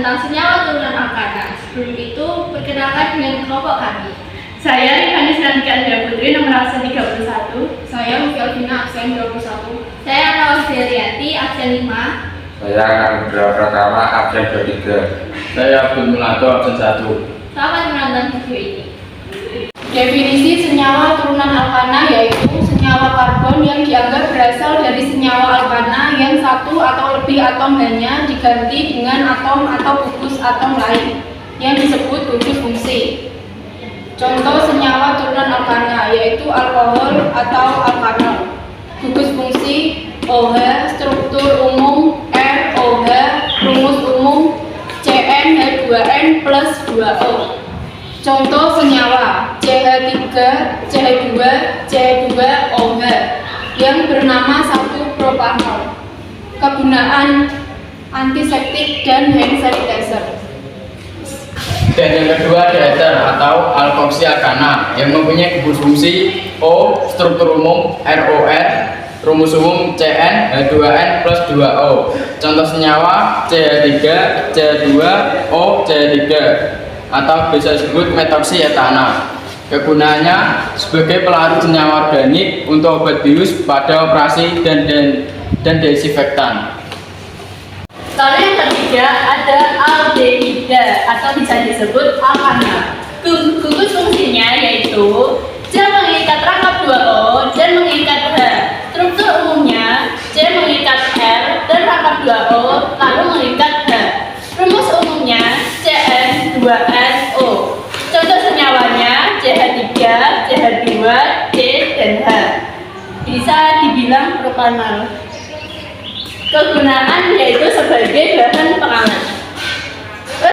tentang senyawa turunan alkana. Sebelum itu, perkenalkan dengan kelompok kami. Saya Rifani Srantika Andrea Putri, nomor absen 31. Saya Mufi Alvina, absen 21. Saya Anna Wasdariati, absen 5. Saya Andra Pratama, absen 23. Saya Abdul Mulato, absen 1. Selamat menonton video ini. Definisi senyawa turunan alkana yaitu senyawa karbon yang dianggap berasal dari senyawa alkana yang satu atau lebih atom hanya diganti dengan atom atau gugus atom lain yang disebut gugus fungsi. Contoh senyawa turunan alkana yaitu alkohol atau alkanol. Gugus fungsi OH, struktur umum ROH, rumus umum CnH2n plus 2O. Contoh senyawa CH3, CH2, CH2OH yang bernama 1-propanol. Kegunaan antiseptik dan hand sanitizer. Dan yang kedua ada ether atau alkoksi alkana yang mempunyai gugus fungsi O, struktur umum ROR, rumus umum CnH2n plus 2O. Contoh senyawa CH3, CH2O, CH3 atau bisa disebut metoksietana. Kegunaannya sebagai pelarut senyawa organik untuk obat bius pada operasi dan desinfektan. Lalu yang ketiga ada aldehida atau bisa disebut alkana. Gugus fungsinya yaitu C mengikat rangkap 2O dan mengikat H. Struktur umumnya C mengikat R dan rangkap 2O lalu mengikat H. Rumus umumnya CN2NO. Contoh senyawanya CH3, CH2, C, dan H. Bisa dibilang propanol. Kegunaan yaitu sebagai bahan pengaman.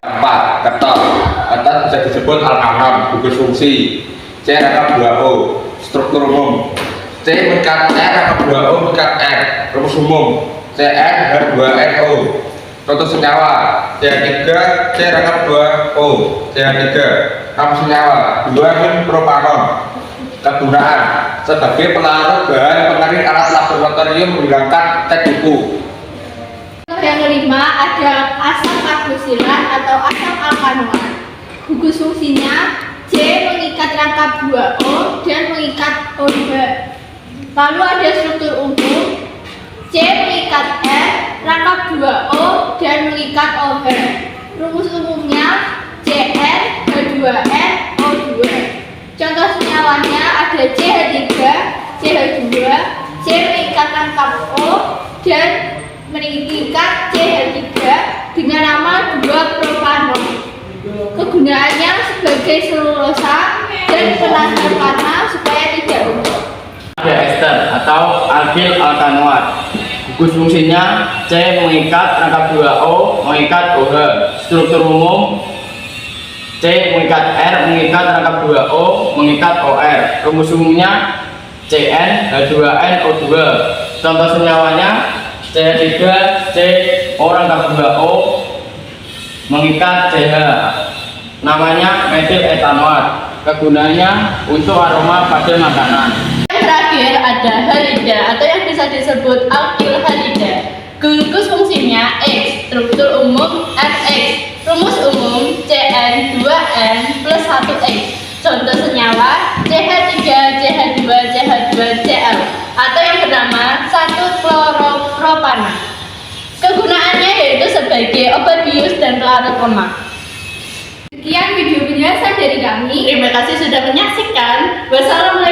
4. Ketot. Ketot bisa disebut alkanon, gugus fungsi C rangkap 2O, struktur umum C mengikat R rangkap 2O mengikat R, rumus umum CnH2NO. Contoh senyawa CH3, C rangkap 2O, CH3. Nama senyawa 2-propanol. Kegunaan sebagai pelarut bahan pengering alat laboratorium menghilangkan cat kuku. Yang kelima ada asam karboksilat atau asam alkanoat. Gugus fungsinya C mengikat rangkap 2O dan mengikat OH. Lalu ada struktur umum C mengikat R, rangkap 2O dan mengikat OH. Rumus umumnya CnH2n O2. Contoh senyawanya ada CH3, CH2, C mengikat rangkap O dan mengikat CH3 dengan nama 2-propanol. Kegunaannya sebagai selulosa dan penahan warna supaya tidak runtuh. Ada ester atau alkyl alkanoat. Gugus fungsinya C mengikat rangkap 2O mengikat OH. Struktur umum C mengikat R mengikat rangkap 2O mengikat OR. Rumus umumnya CnH2nO2. Contoh senyawanya CH3, C O rangkap 2O mengikat CH. Namanya metil etanoat. Kegunaannya untuk aroma pada makanan. Yang terakhir ada halida atau yang bisa disebut alkyl halida. Gugus fungsinya X, struktur umum Fx, rumus umum Cn2n plus 1x. Contoh senyawa CH3, CH2, CH2, Cl atau yang bernama 1-chloropropanol. Kegunaannya yaitu sebagai obat bius dan pelarut lemak. Sekian video penjelasan dari kami. Terima kasih sudah menyaksikan. Wassalamualaikum